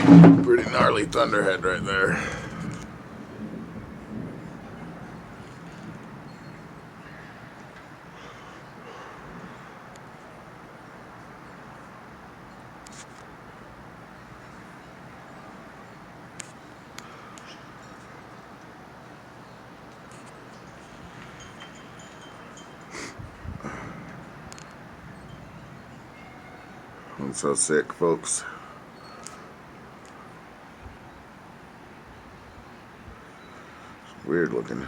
Pretty gnarly thunderhead right there. I'm so sick, folks. It's weird looking.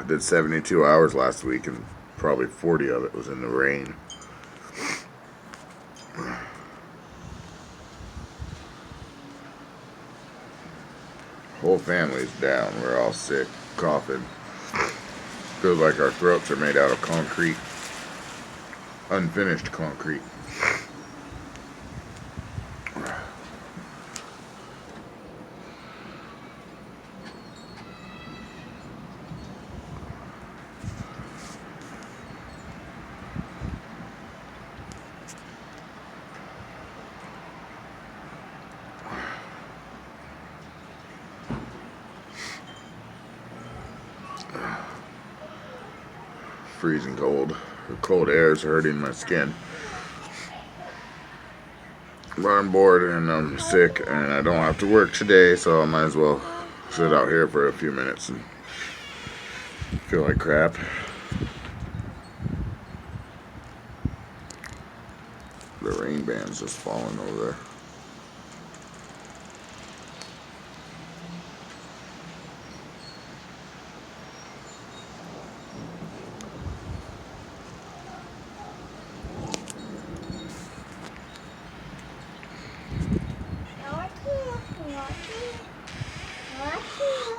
I did 72 hours last week, and probably 40 of it was in the rain. Whole family's down. We're all sick, coughing. Feels like our throats are made out of concrete. Unfinished concrete. Freezing cold. The cold air is hurting my skin. But I'm bored and I'm sick and I don't have to work today, so I might as well sit out here for a few minutes and feel like crap. The rain band's just falling over there.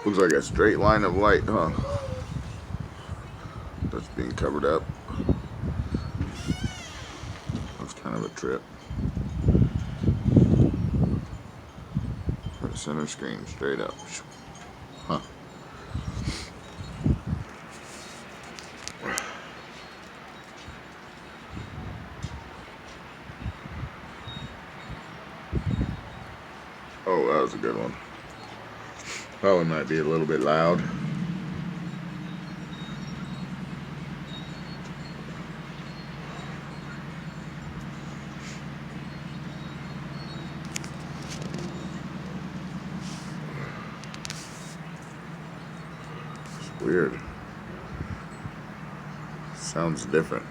Looks like a straight line of light, huh? That's being covered up. That's kind of a trip. For the center screen, straight up. Huh. Oh, that was a good one. That one might be a little bit loud. It's weird. Sounds different.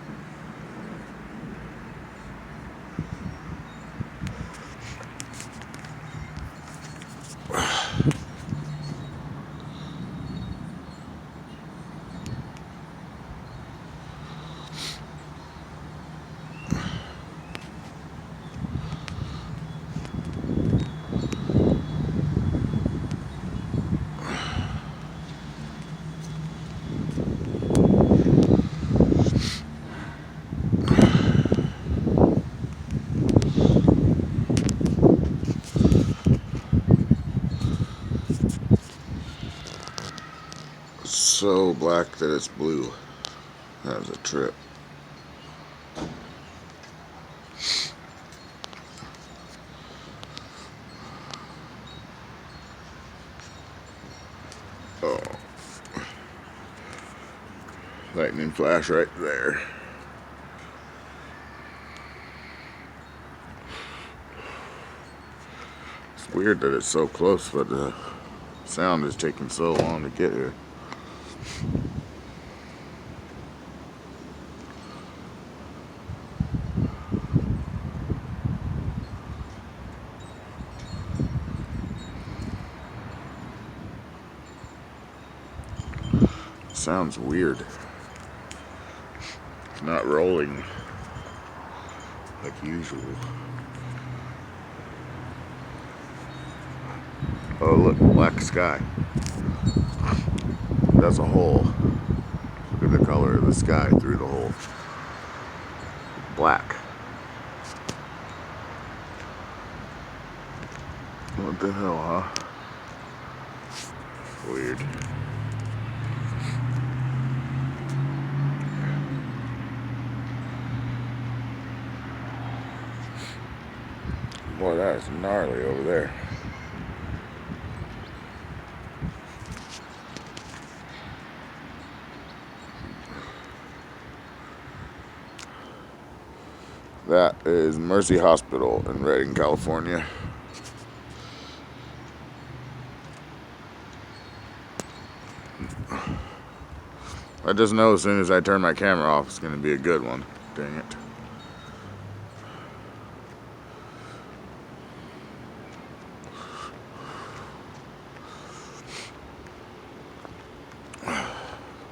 So black that it's blue. That was a trip. Oh. Lightning flash right there. It's weird that it's so close, but the sound is taking so long to get here. Sounds weird. It's not rolling like usual. Oh, look, black sky. That's a hole. Look at the color of the sky through the hole. Black. What the hell, huh? Weird. Boy, that is gnarly over there. That is Mercy Hospital in Redding, California. I just know as soon as I turn my camera off, it's going to be a good one. Dang it.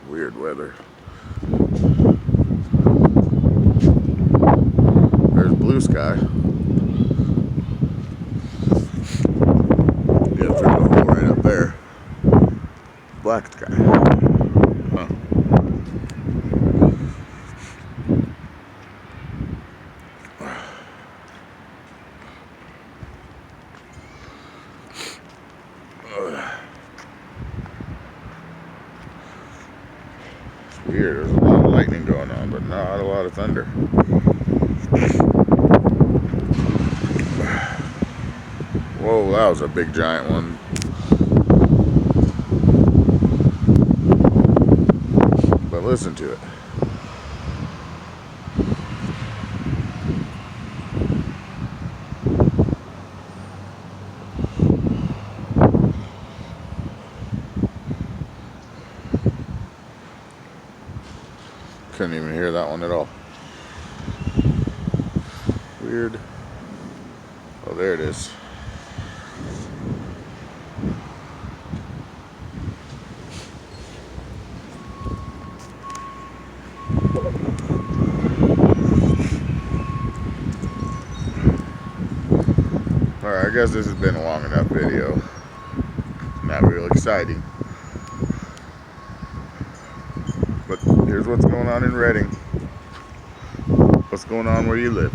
Weird weather. There's blue sky. Yeah, through the hole right up there. Black sky. Huh. It's weird. There's a lot of lightning going on, but not a lot of thunder. Whoa, that was a big giant one. But listen to it. Couldn't even hear that one at all. Weird. Oh, there it is. Alright, I guess this has been a long enough video. Not real exciting. But here's what's going on in Redding. What's going on where you live.